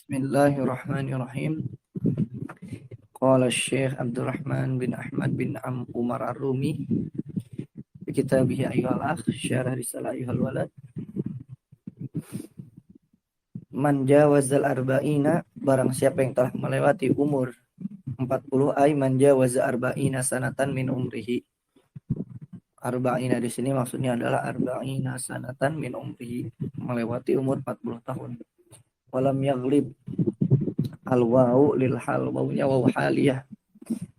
Bismillahirrahmanirrahim. Qala Syekh Abdul Rahman bin Ahmad bin Umar Ar-Rumi fi kitabih ayyuhal akh syarah risalah ayyuhal walad. Man jawazal arba'ina, barang siapa yang telah melewati umur 40, ay man jawaza arba'ina sanatan min umrihi. Arba'ina di sini maksudnya adalah arba'ina sanatan min umrihi, melewati umur 40 tahun. Walam yaglib al-wawu lil hal, wawunya wawu haliyah,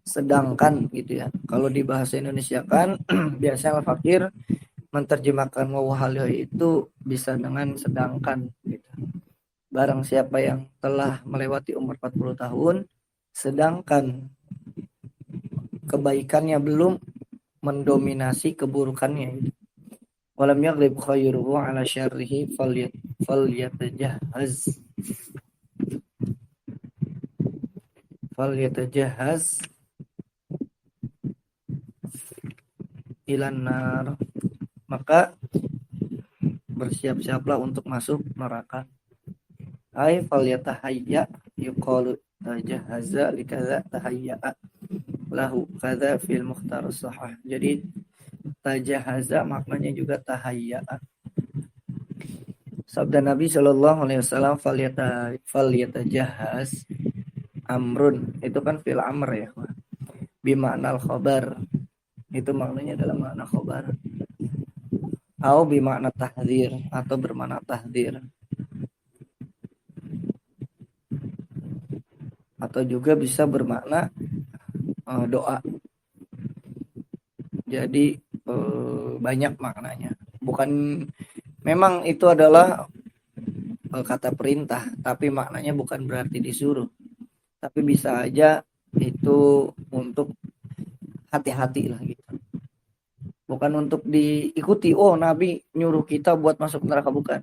sedangkan gitu ya. Kalau di bahasa Indonesia kan biasanya al-fakir menerjemahkan wawu haliyah itu bisa dengan sedangkan gitu. Barang siapa yang telah melewati umur 40 tahun sedangkan kebaikannya belum mendominasi keburukannya gitu. Walam yaghlib khairuhu ala syarrihi falyatajahaz ilan nar, maka bersiap-siaplah untuk masuk neraka. Ay falyatahayya, yuqalu tajahaza likadza tahayya'a lahu kadza fil mukhtar sahih. Jadi tajahaza maknanya juga tahayya'a. Sabda Nabi Shallallahu alaihi wasallam falyatajahaz amrun, itu kan fil amr ya, bimakna al-khabar, itu maknanya adalah makna khabar. Atau bimakna tahdzir, atau bermakna tahdzir, atau juga bisa bermakna doa. Jadi banyak maknanya. Bukan, memang itu adalah kata perintah, tapi maknanya bukan berarti disuruh. Tapi bisa aja itu untuk hati-hati lah gitu. Bukan untuk diikuti. Oh, Nabi nyuruh kita buat masuk neraka, bukan.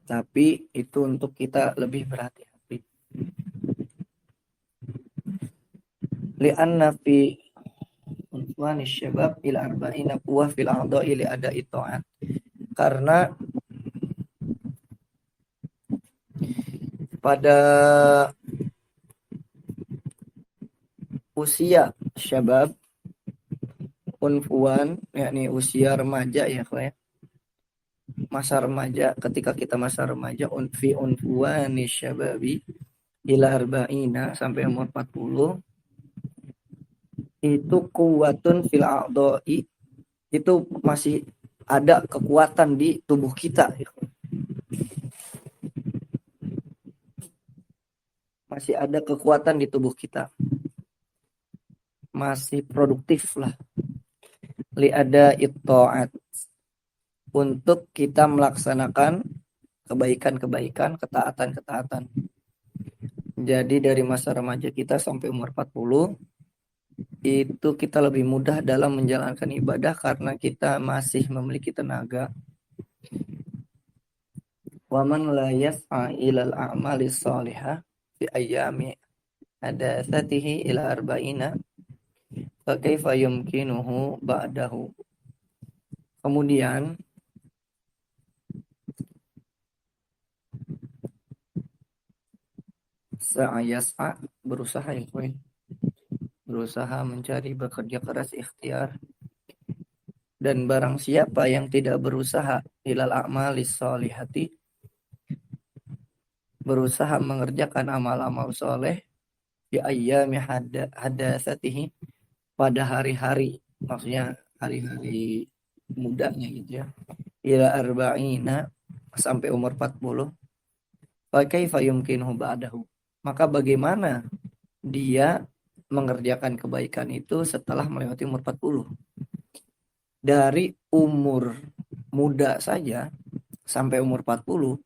Tapi itu untuk kita lebih berhati-hati. Li'anna fi unwani syabab ila arba'ina quwwah fil a'dha'i li ada'i ta'at. Karena pada usia syabab, unfuan, yakni usia remaja ya, masa remaja, ketika kita masa remaja, fi unfuani syababi ila arba'ina, sampai umur 40, itu kuwatun fil a'dha'i, itu masih ada kekuatan di tubuh kita. Masih ada kekuatan di tubuh kita. Masih produktif lah. Li ada itta'at, untuk kita melaksanakan kebaikan-kebaikan, ketaatan-ketaatan. Jadi dari masa remaja kita sampai umur 40, itu kita lebih mudah dalam menjalankan ibadah karena kita masih memiliki tenaga. Wa man la yas'a ilal a'mali shalihah fi ayyami hadatsatihi ila arba'ina fa kaifa yumkinuhu ba'dahu. Kemudian sa'yas'a, berusaha ya, berusaha mencari, bekerja keras, ikhtiar. Dan barang siapa yang tidak berusaha ilal a'malis sholihati, berusaha mengerjakan amal-amal soleh, di ayyami hadatsatihi, pada hari-hari, maksudnya hari-hari mudanya gitu ya, ila arba'ina, sampai umur 40, fa kaifa yumkinuhu ba'dahu, maka bagaimana dia mengerjakan kebaikan itu setelah melewati umur 40. Dari umur muda saja sampai umur 40,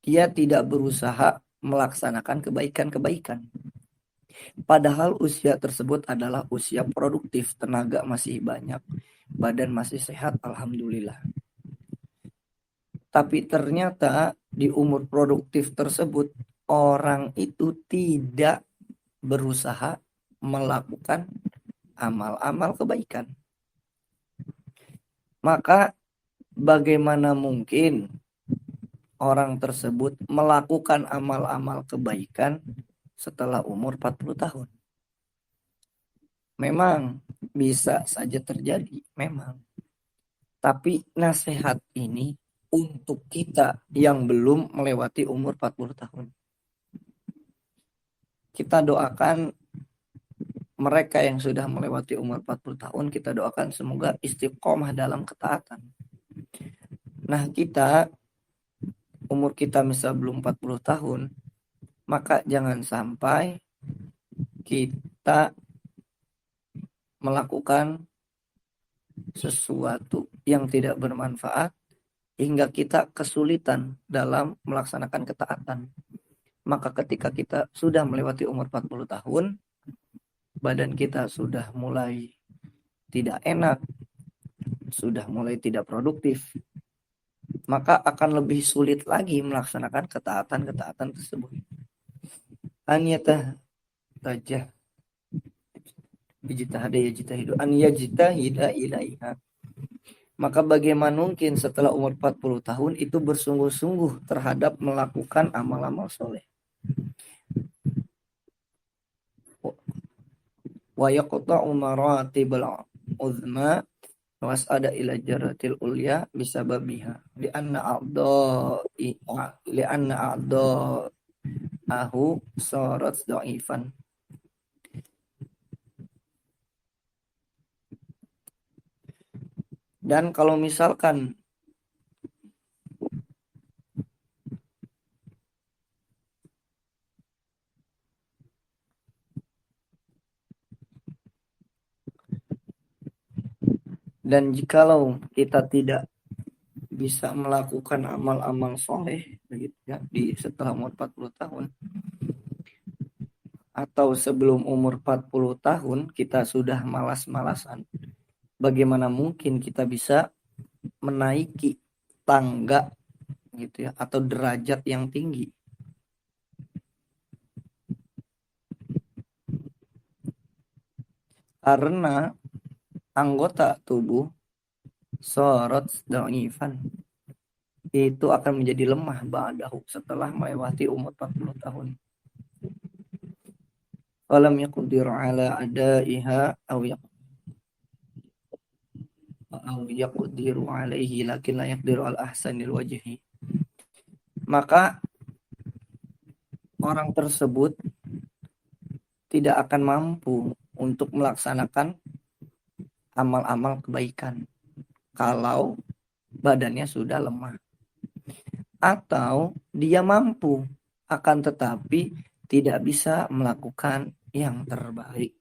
dia tidak berusaha melaksanakan kebaikan-kebaikan. Padahal usia tersebut adalah usia produktif, tenaga masih banyak, badan masih sehat, alhamdulillah. Tapi ternyata di umur produktif tersebut, orang itu tidak berusaha melakukan amal-amal kebaikan. Maka bagaimana mungkin orang tersebut melakukan amal-amal kebaikan setelah umur 40 tahun. Memang bisa saja terjadi, memang. Tapi nasihat ini untuk kita yang belum melewati umur 40 tahun. Kita doakan mereka yang sudah melewati umur 40 tahun, kita doakan semoga istiqomah dalam ketaatan. Nah, umur kita misal belum 40 tahun, maka jangan sampai kita melakukan sesuatu yang tidak bermanfaat hingga kita kesulitan dalam melaksanakan ketaatan. Maka ketika kita sudah melewati umur 40 tahun, badan kita sudah mulai tidak enak, sudah mulai tidak produktif, maka akan lebih sulit lagi melaksanakan ketaatan-ketaatan tersebut. Anyata tajah ijtahada an yajtahida ilaiha. Maka bagaimana mungkin setelah umur 40 tahun itu bersungguh-sungguh terhadap melakukan amal-amal soleh. Wa yaqta'u maratibal uzma was'ada ila jaratil ulya bisababiha li'anna a'da'ahu sarat dha'ifan. Dan kalau misalkan dan jikalau kita tidak bisa melakukan amal-amal soleh begitu ya, di setelah umur 40 tahun atau sebelum umur 40 tahun kita sudah malas-malasan, bagaimana mungkin kita bisa menaiki tangga gitu ya atau derajat yang tinggi. Karena anggota tubuh sorot dhaifan itu akan menjadi lemah ba'dahu setelah melewati umur 40 tahun. Falam yaqdir ala adaiha aw yaqdiru alaihi lakin la yaqdiru al ahsanil wajhi. Maka orang tersebut tidak akan mampu untuk melaksanakan amal-amal kebaikan kalau badannya sudah lemah. Atau dia mampu akan tetapi tidak bisa melakukan yang terbaik.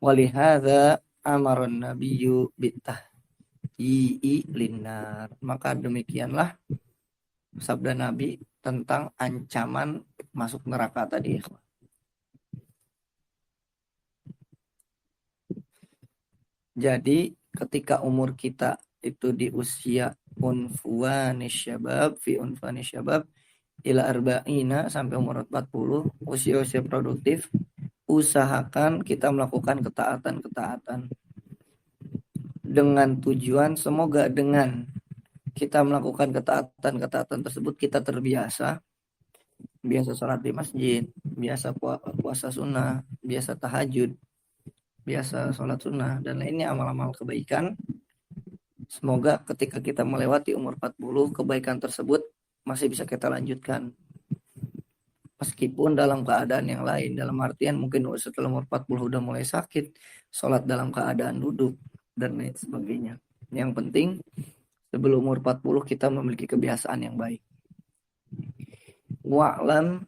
Walihadza amaran nabiyyu bitahyi'i linnar. Maka demikianlah sabda Nabi tentang ancaman masuk neraka tadi. Jadi ketika umur kita itu di usia unfuwanis syabab ila arba'ina sampai umur 40, usia-usia produktif, usahakan kita melakukan ketaatan-ketaatan dengan tujuan semoga dengan kita melakukan ketaatan-ketaatan tersebut kita terbiasa, biasa sholat di masjid, biasa puasa sunnah, biasa tahajud, biasa sholat sunnah dan lainnya amal-amal kebaikan. Semoga ketika kita melewati umur 40, kebaikan tersebut masih bisa kita lanjutkan. Meskipun dalam keadaan yang lain, dalam artian mungkin setelah umur 40 udah mulai sakit, sholat dalam keadaan duduk, dan lain sebagainya. Yang penting, sebelum umur 40 kita memiliki kebiasaan yang baik. Wa'lam,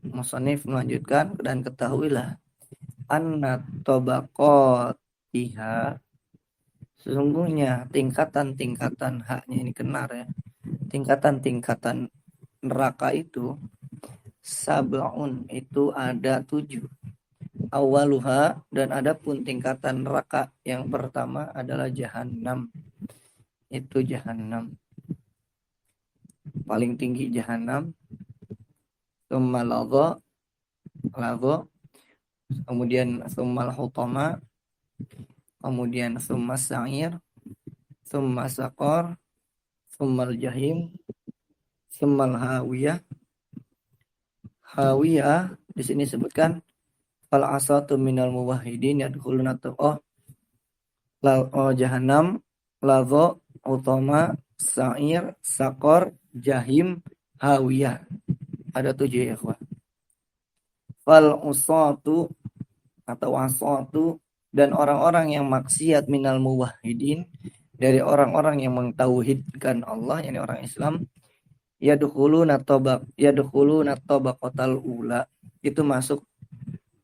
musannif melanjutkan, dan ketahuilah, anna tabaqatiha, sesungguhnya tingkatan-tingkatan haknya ini kenar ya. Tingkatan-tingkatan neraka itu sab'un itu ada 7. Awaluha dan ada pun tingkatan neraka yang pertama adalah jahanam. Itu jahanam. Paling tinggi jahanam. Tsumma ladha, kemudian tsumma hutama, kemudian tsumma sa'ir, tsumma saqar, tsumma jahim, Semal hawiyah. Hawiyah di sini sebutkan fal asatu minal muwahhidin yadkhuluna jahanam, lazo, utama, sa'ir, sakor, jahim, hawiyah. Ada 7 ya, ikhwah. Fal usatu atau wasatu dan orang-orang yang maksiat minal muwahhidin dari orang-orang yang mentauhidkan Allah, yakni orang Islam, yadkhuluna tabaqatal ula, itu masuk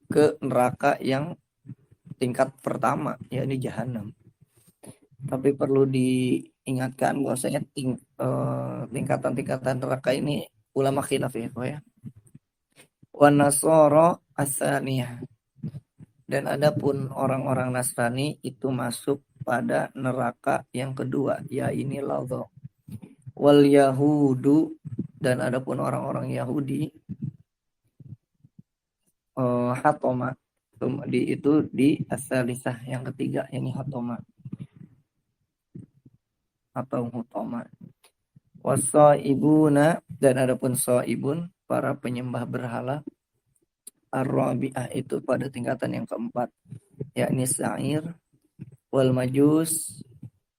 ke neraka yang tingkat pertama, yakni jahanam. Tapi perlu diingatkan bahwasanya tingkatan-tingkatan neraka ini ulama khilaf ya. Wa nasara asaniyah. Dan adapun orang-orang Nasrani itu masuk pada neraka yang kedua, yaitu ladha. Wal yahudu, dan adapun orang-orang Yahudi hatoma, itu di asalisah yang ketiga, yakni hatoma atau hutoma. Wasaibuna, dan adapun saibun, para penyembah berhala, ar-rabi'ah, itu pada tingkatan yang keempat, yakni sa'ir, wal majus,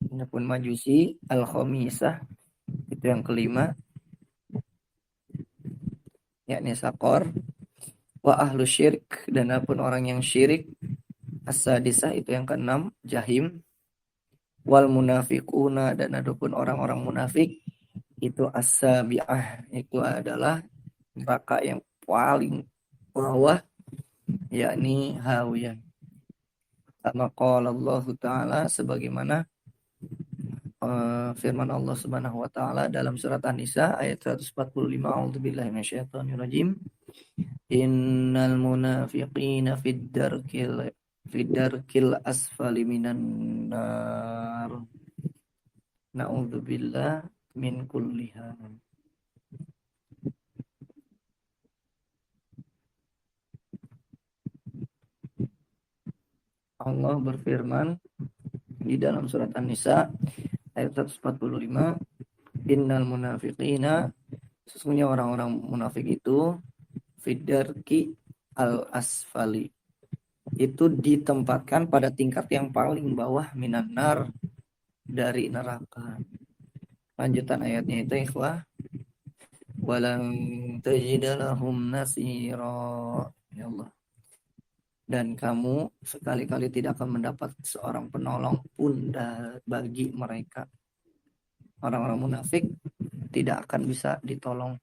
adapun majusi, al-khamisah, itu yang kelima, yakni sakor, wa ahlu syirik, dan adapun orang yang syirik, as-sadisah, itu yang keenam, jahim, wal munafiquna, dan adapun orang-orang munafik, itu as-sabi'ah, itu adalah neraka yang paling bawah, yakni hawiyah. Kama qala Allah Ta'ala, sebagaimana firman Allah Subhanahu wa taala dalam surat An-Nisa ayat 145, a'udzubillahi minasyaitonirrajim. Innal munafiqina fid darkil asfali minan nar. Na'udzubillah min kulli hal. Allah berfirman di dalam surat An-Nisa ayat 145, innal munafiqina, sesungguhnya orang-orang munafik itu fidarki al asfali, itu ditempatkan pada tingkat yang paling bawah minan nar, dari neraka. Lanjutan ayatnya itu, ikhwah, walan tajidalahum nasira, ya Allah, dan kamu sekali-kali tidak akan mendapat seorang penolong pun bagi mereka. Orang-orang munafik tidak akan bisa ditolong.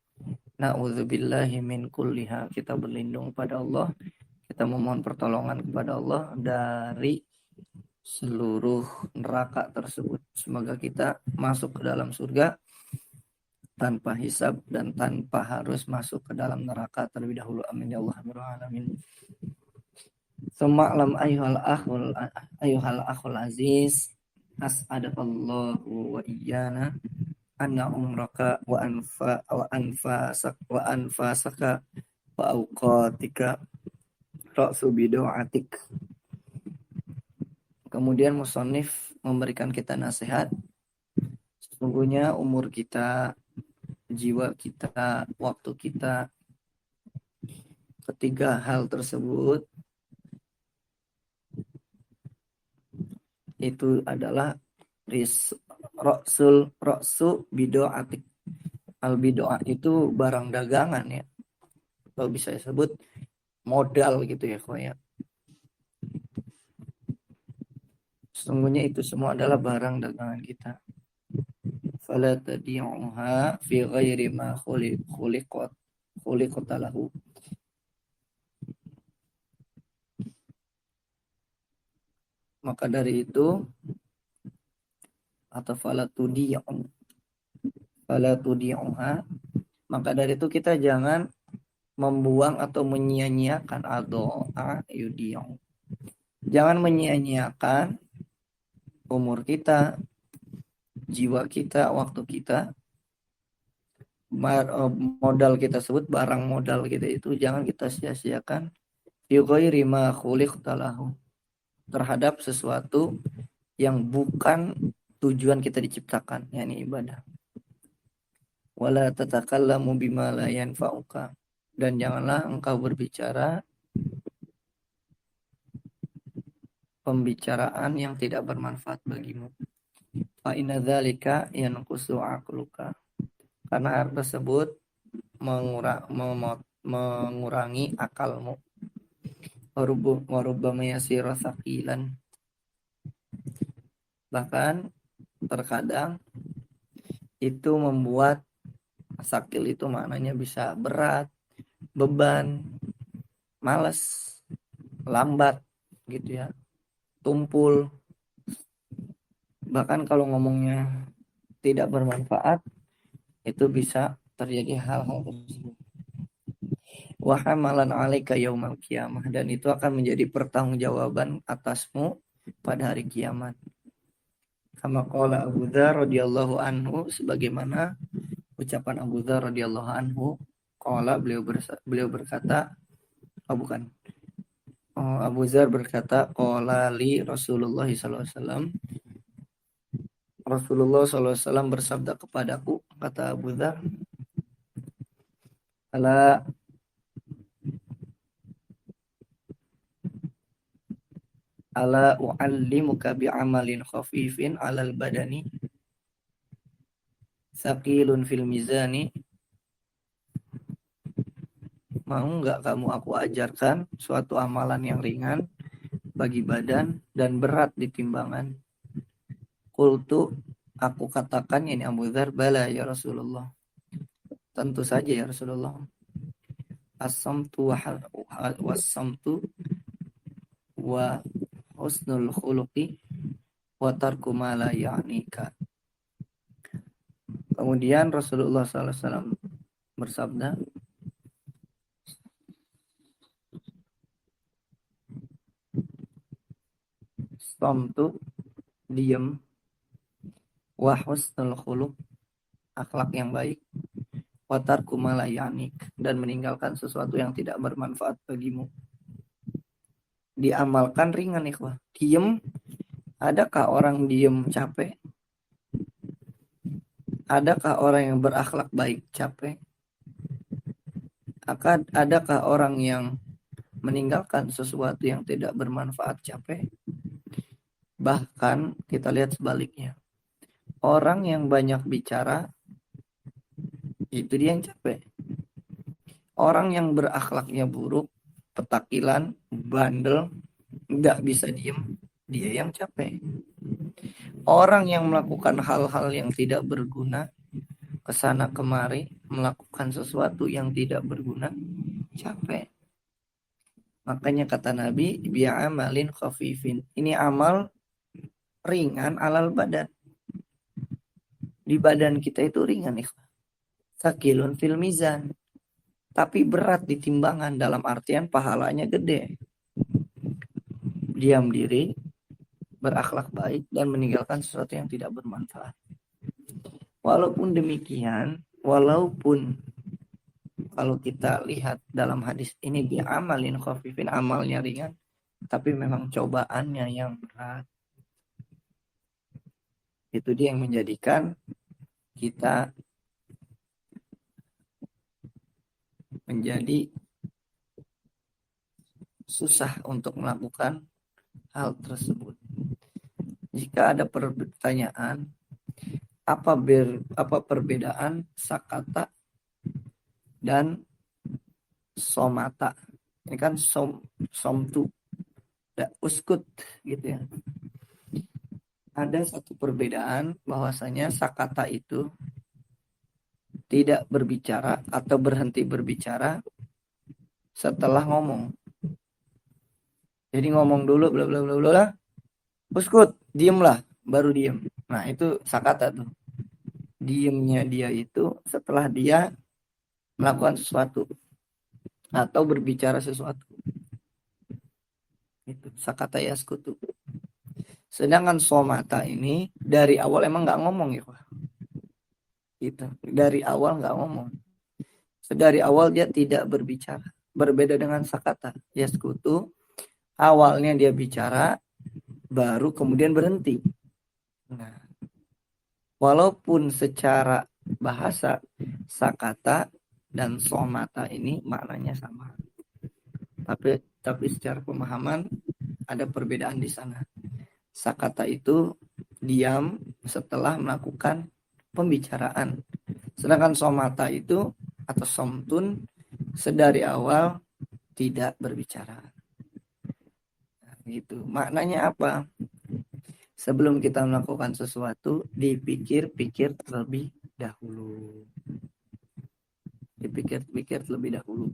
Na'udzubillahi min kulliha, kita berlindung pada Allah, kita memohon pertolongan kepada Allah dari seluruh neraka tersebut. Semoga kita masuk ke dalam surga tanpa hisab dan tanpa harus masuk ke dalam neraka terlebih dahulu. Amin ya Allah alamin. Suma'lam ayuhal akhul aziz, as'adakallahu wa iyana anna umraka wa anfasaka wa awqatika ra'su bidu'atik. Kemudian musannif memberikan kita nasihat, sesungguhnya umur kita, jiwa kita, waktu kita, ketiga hal tersebut itu adalah ra'su bidu'atik. Al bidoa itu barang dagangan ya, atau bisa disebut modal gitu ya, ya. Sesungguhnya itu semua adalah barang dagangan kita. Fala tadi'uha fi ghairi ma khuliqat lahu. Maka dari itu, atau fala tudi'uha, maka dari itu kita jangan membuang atau menyia-nyiakan jangan menyia-nyiakan umur kita, jiwa kita, waktu kita, modal kita sebut barang modal kita itu jangan kita sia-siakan terhadap sesuatu yang bukan tujuan kita diciptakan, yakni ibadah. Wala tatakallamu bima la yanfa'uka. Dan janganlah engkau berbicara pembicaraan yang tidak bermanfaat bagimu. Fa inna dzalika yanqusu aqluka. Karena hal tersebut mengurangi akalmu. Warubbama yasira thaqilan. Bahkan terkadang itu membuat sakil itu maknanya bisa berat, beban, malas, lambat gitu ya, tumpul. Bahkan kalau ngomongnya tidak bermanfaat, itu bisa terjadi hal-hal tersebut. Wa hamalan 'alaika yaumal qiyamah, dan itu akan menjadi pertanggungjawaban atasmu pada hari kiamat. Kama qala Abu Dzar radhiyallahu anhu, sebagaimana ucapan Abu Dzar radhiyallahu anhu, qala beliau berkata, bukan. Abu Dzar berkata, qala li Rasulullah sallallahu alaihi wasallam, Rasulullah sallallahu alaihi wasallam bersabda kepadaku, kata Abu Dzar, ala u'allimuka bi'amalin khafifin 'alal badani thaqilun fil mizani. Mau enggak kamu aku ajarkan suatu amalan yang ringan bagi badan dan berat di timbangan? Qultu, aku katakan, ini Abu Dzar, bala ya Rasulullah, tentu saja ya Rasulullah. As-samtu was-samtu wa husnul khuluqi wa tarku ma la ya'nika. Kemudian Rasulullah SAW bersabda, samtu, diam, wa husnul khuluq, akhlak yang baik, wa tarku ma la ya'nik, dan meninggalkan sesuatu yang tidak bermanfaat bagimu. Diamalkan ringan ikhwah. Diam, adakah orang diam capek? Adakah orang yang berakhlak baik capek? Adakah orang yang meninggalkan sesuatu yang tidak bermanfaat capek? Bahkan kita lihat sebaliknya. Orang yang banyak bicara, itu dia yang capek. Orang yang berakhlaknya buruk, petakilan, bandel, nggak bisa diem, dia yang capek. Orang yang melakukan hal-hal yang tidak berguna, kesana kemari, melakukan sesuatu yang tidak berguna, capek. Makanya kata Nabi, bi'amalin khafifin. Ini amal ringan alal badan. Di badan kita itu ringan, sakilun fil mizan. Tapi berat di timbangan, dalam artian pahalanya gede. Diam diri, berakhlak baik, dan meninggalkan sesuatu yang tidak bermanfaat. Walaupun demikian, walaupun kalau kita lihat dalam hadis ini, dia amalin khafifin, amalnya ringan, tapi memang cobaannya yang berat. Itu dia yang menjadikan kita menjadi susah untuk melakukan hal tersebut. Jika ada pertanyaan, apa perbedaan sakata dan somata? Ini kan somtu, uskut gitu ya. Ada satu perbedaan, bahwasanya sakata itu tidak berbicara atau berhenti berbicara setelah ngomong. Jadi ngomong dulu bla bla bla bla, uskut, diemlah, baru diem. Nah, itu sakata tuh. Diemnya dia itu setelah dia melakukan sesuatu atau berbicara sesuatu. Itu sakata yaskutu. Sedangkan somata ini dari awal emang nggak ngomong ya Pak. Gitu. Dari awal nggak ngomong. Dari awal dia tidak berbicara. Berbeda dengan sakata yaskutu, awalnya dia bicara, baru kemudian berhenti. Nah, walaupun secara bahasa sakata dan somata ini maknanya sama. Tapi secara pemahaman ada perbedaan di sana. Sakata itu diam setelah melakukan pembicaraan. Sedangkan somata itu atau somtun sedari awal tidak berbicara. Nah, gitu. Maknanya apa? Sebelum kita melakukan sesuatu, dipikir-pikir terlebih dahulu. Dipikir-pikir terlebih dahulu.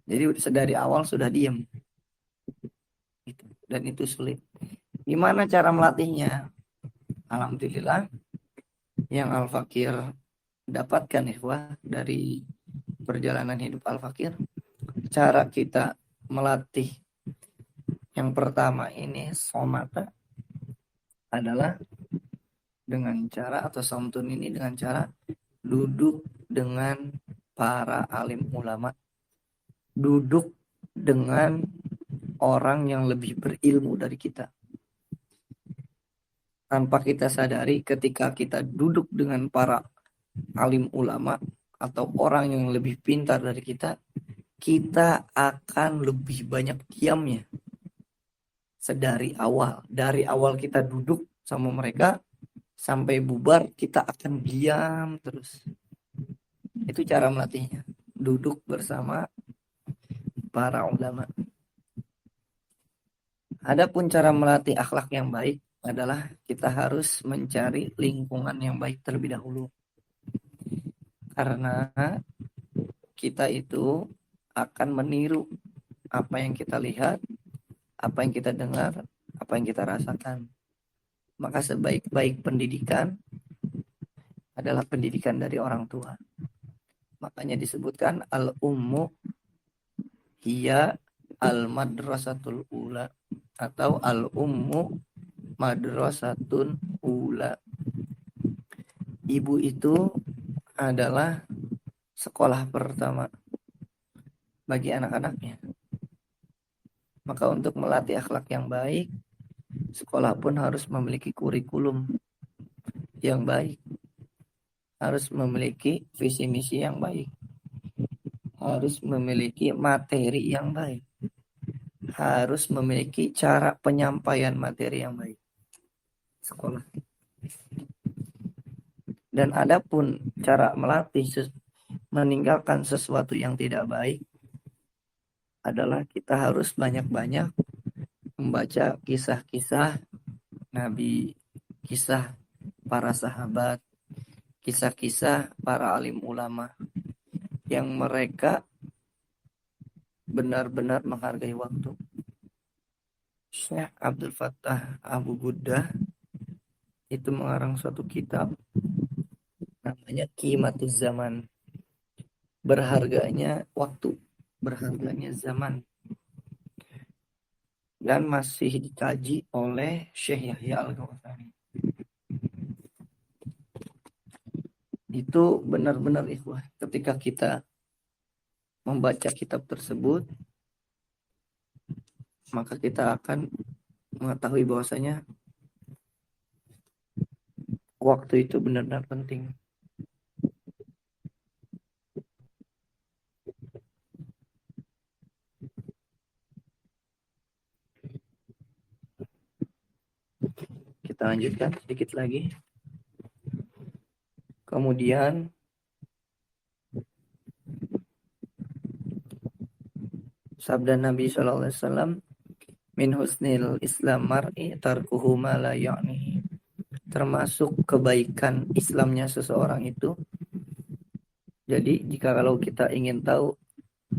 Jadi sedari awal sudah diam. Gitu. Dan itu sulit. Gimana cara melatihnya? Alhamdulillah yang Al-Fakir dapatkan dari perjalanan hidup Al-Fakir. Cara kita melatih yang pertama ini somata adalah dengan cara atau somtun ini dengan cara duduk dengan para alim ulama, duduk dengan orang yang lebih berilmu dari kita. Tanpa kita sadari ketika kita duduk dengan para alim ulama atau orang yang lebih pintar dari kita, kita akan lebih banyak diamnya. Sedari awal, dari awal kita duduk sama mereka sampai bubar kita akan diam terus. Itu cara melatihnya, duduk bersama para ulama. Adapun cara melatih akhlak yang baik adalah kita harus mencari lingkungan yang baik terlebih dahulu. Karena kita itu akan meniru apa yang kita lihat, apa yang kita dengar, apa yang kita rasakan. Maka sebaik-baik pendidikan adalah pendidikan dari orang tua. Makanya disebutkan al-ummu hiya al-madrasatul ula atau al-ummu madrasatun ula. Ibu itu adalah sekolah pertama bagi anak-anaknya. Maka untuk melatih akhlak yang baik, sekolah pun harus memiliki kurikulum yang baik. Harus memiliki visi misi yang baik. Harus memiliki materi yang baik. Harus memiliki cara penyampaian materi yang baik. Sekolah. Dan adapun cara melatih meninggalkan sesuatu yang tidak baik adalah kita harus banyak-banyak membaca kisah-kisah Nabi, kisah para sahabat, kisah-kisah para alim ulama yang mereka benar-benar menghargai waktu. Syekh Abdul Fattah Abu Ghuddah itu mengarang suatu kitab namanya Qimatuz Zaman. Berharganya waktu, berharganya zaman. Dan masih dikaji oleh Syekh Yahya Al-Ghazali. Itu benar-benar ikhwah, ketika kita membaca kitab tersebut, maka kita akan mengetahui bahwasanya waktu itu benar-benar penting. Kita lanjutkan sedikit lagi. Kemudian sabda Nabi SAW, min husnil Islam mar'i tarkuhu ma la ya'ni. Termasuk kebaikan Islamnya seseorang itu. Jadi jika kalau kita ingin tahu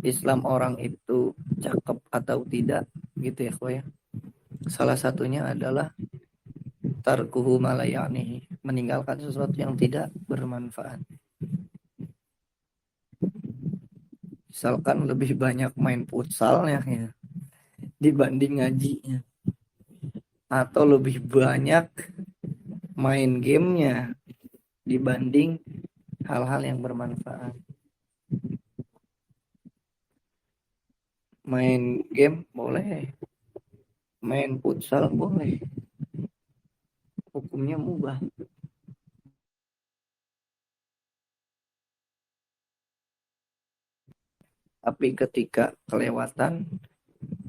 Islam orang itu cakep atau tidak, gitu ya, ya. Salah satunya adalah tarkuhu ma la ya'ni, meninggalkan sesuatu yang tidak bermanfaat. Misalkan lebih banyak main futsalnya ya, dibanding ngajinya. Atau lebih banyak main gamenya dibanding hal-hal yang bermanfaat. Main game boleh, main futsal boleh, hukumnya mubah. Tapi ketika kelewatan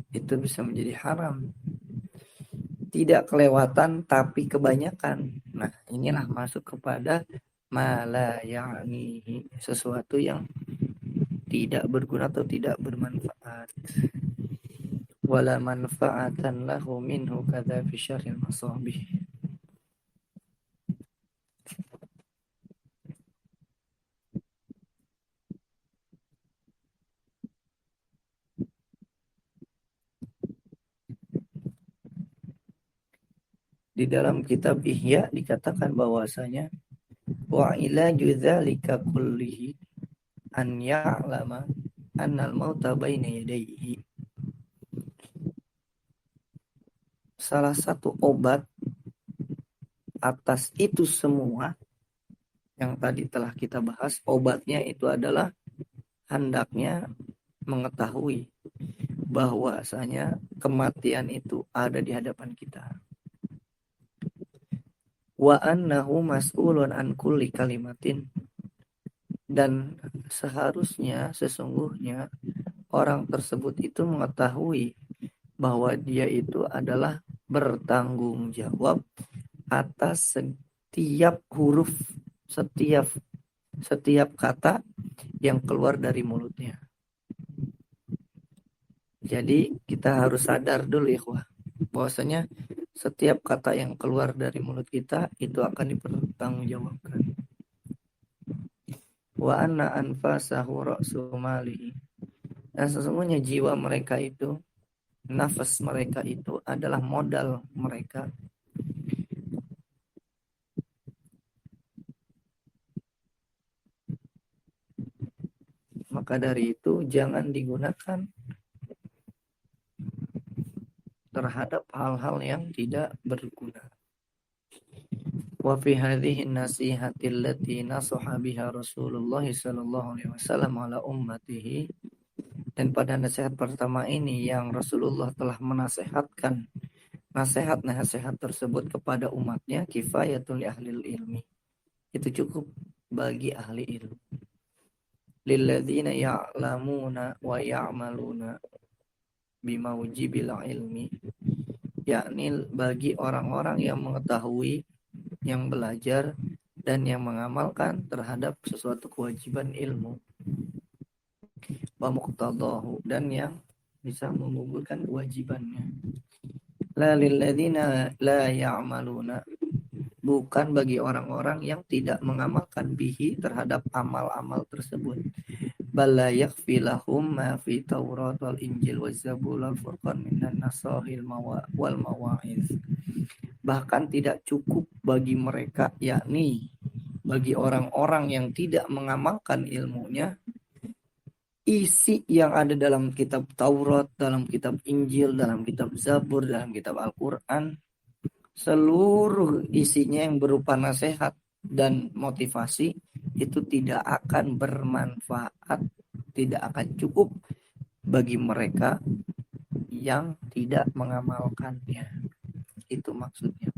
itu bisa menjadi haram. Tidak kelewatan tapi kebanyakan. Nah, inilah masuk kepada mala yakni sesuatu yang tidak berguna atau tidak bermanfaat. Wala manfaatan lahu minhu kadza fi syarril masabih. Di dalam kitab Ihya dikatakan bahwasanya wa ilaju dzalika kullihi an ya'lama annal mauta baina yadayhi. Salah satu obat atas itu semua yang tadi telah kita bahas, obatnya itu adalah hendaknya mengetahui bahwasanya kematian itu ada di hadapan kita. Wa annahu mas'ulun an kulli kalimatin, dan seharusnya sesungguhnya orang tersebut itu mengetahui bahwa dia itu adalah bertanggung jawab atas setiap huruf, setiap setiap kata yang keluar dari mulutnya. Jadi kita harus sadar dulu ya, bahwasanya setiap kata yang keluar dari mulut kita itu akan dipertanggungjawabkan. Wa anna anfasahu ra'su malihi. Dan sesungguhnya jiwa mereka itu, nafas mereka itu adalah modal mereka. Maka dari itu jangan digunakan terhadap hal-hal yang tidak berguna. Wa fi hadhihi nasihati allati nasaha biha Rasulullah sallallahu alaihi wasallam ala ummatihi, dan pada nasihat pertama ini yang Rasulullah telah menasehatkan nasihat-nasihat tersebut kepada umatnya, kifayatul ahli ilmi, itu cukup bagi ahli ilmu. Lilladzina ya'lamuna wa ya'maluna bimaujibil ilmi, yakni bagi orang-orang yang mengetahui, yang belajar, dan yang mengamalkan terhadap sesuatu kewajiban ilmu, wa muqtadahu, dan yang bisa menggugurkan kewajibannya. La lilladzina la ya'maluna, bukan bagi orang-orang yang tidak mengamalkan bihi terhadap amal-amal tersebut. Bala yakfi lahum ma fi Taurat wal Injil wal Zabur wal Furqan minan nasahil wal mawa'iz. Bahkan tidak cukup bagi mereka, yakni bagi orang-orang yang tidak mengamalkan ilmunya, isi yang ada dalam kitab Taurat, dalam kitab Injil, dalam kitab Zabur, dalam kitab Al-Quran, seluruh isinya yang berupa nasihat dan motivasi itu tidak akan bermanfaat, tidak akan cukup bagi mereka yang tidak mengamalkannya. Itu maksudnya.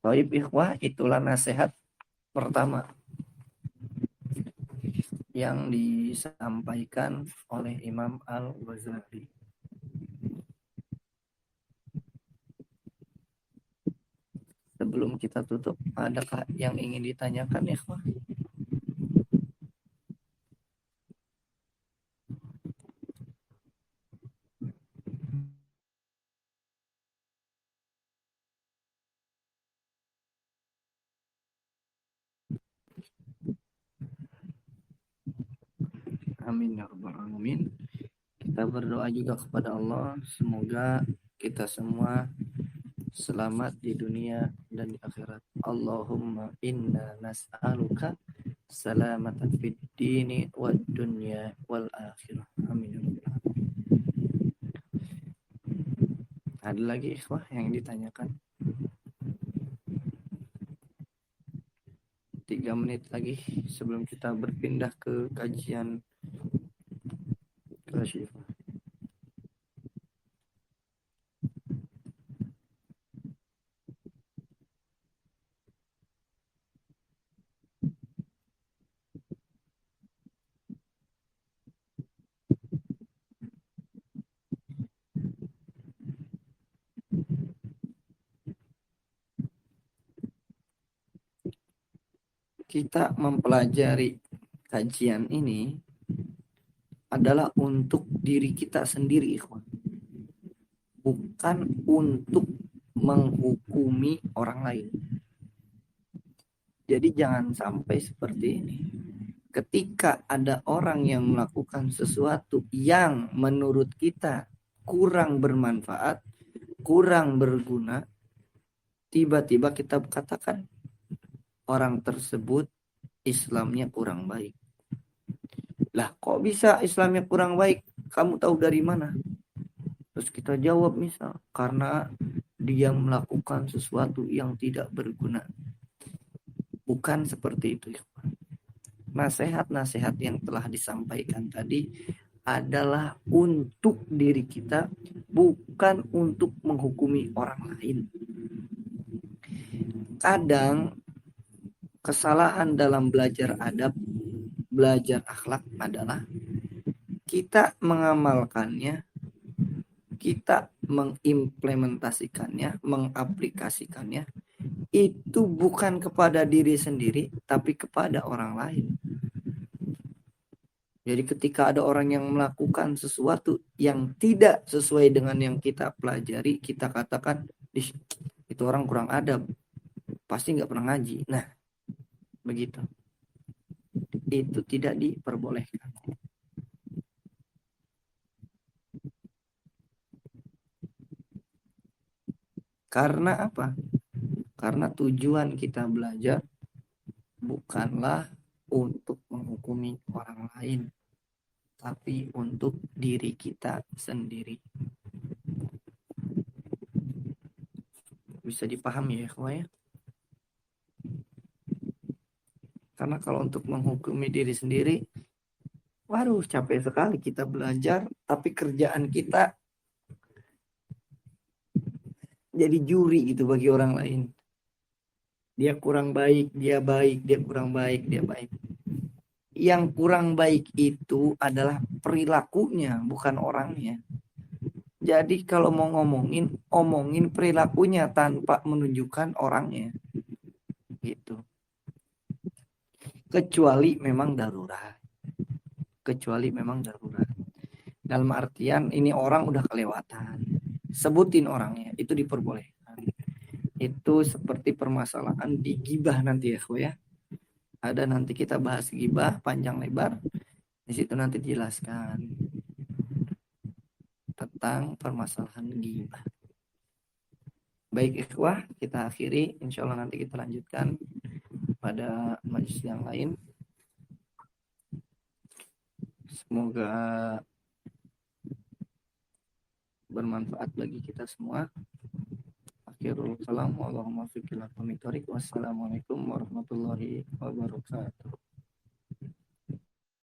Baik ikhwah, itulah nasihat pertama yang disampaikan oleh Imam Al-Ghazali. Sebelum kita tutup, adakah yang ingin ditanyakan ikhwah? Amin ya rabbal alamin. Kita berdoa juga kepada Allah, semoga kita semua selamat di dunia dan di akhirat. Allahumma inna nas'aluka salamatan fid dini wad dunya wal akhirah. Amin ya rabbal alamin. Ada lagi ikhwah yang ditanyakan? 3 menit lagi sebelum kita berpindah ke kajian Kasyifah. kita mempelajari kajian ini adalah untuk diri kita sendiri, ikhwan. Bukan untuk menghukumi orang lain. Jadi jangan sampai seperti ini. Ketika ada orang yang melakukan sesuatu yang menurut kita kurang bermanfaat, kurang berguna, tiba-tiba kita katakan orang tersebut Islamnya kurang baik. Lah, kok bisa Islamnya kurang baik? Kamu tahu dari mana? Terus kita jawab misal, karena dia melakukan sesuatu yang tidak berguna. Bukan seperti itu. Nasihat-nasihat yang telah disampaikan tadi adalah untuk diri kita, bukan untuk menghukumi orang lain. Kadang kesalahan dalam belajar adab, belajar akhlak adalah kita mengamalkannya, kita mengimplementasikannya, mengaplikasikannya, itu bukan kepada diri sendiri, tapi kepada orang lain. Jadi ketika ada orang yang melakukan sesuatu yang tidak sesuai dengan yang kita pelajari, kita katakan, itu orang kurang adab, pasti nggak pernah ngaji. Nah, begitu. Itu tidak diperbolehkan. Karena apa? Karena tujuan kita belajar bukanlah untuk menghukumi orang lain, tapi untuk diri kita sendiri. Bisa dipahami ya, kawan ya? Karena kalau untuk menghukumi diri sendiri, waduh capek sekali kita belajar, tapi kerjaan kita jadi juri gitu bagi orang lain. Dia kurang baik, dia baik, dia kurang baik, dia baik. Yang kurang baik itu adalah perilakunya, bukan orangnya. Jadi kalau mau omongin perilakunya tanpa menunjukkan orangnya. Gitu. Kecuali memang darurat. Dalam artian ini orang udah kelewatan. Sebutin orangnya, itu diperbolehkan. Itu seperti permasalahan di gibah nanti ya. Ada nanti kita bahas gibah panjang lebar. Di situ nanti dijelaskan tentang permasalahan gibah. Baik ikhwah, kita akhiri. Insya Allah nanti kita lanjutkan pada majelis yang lain. Semoga bermanfaat bagi kita semua. Akhirul kalam. Wassalamualaikum warahmatullahi wabarakatuh.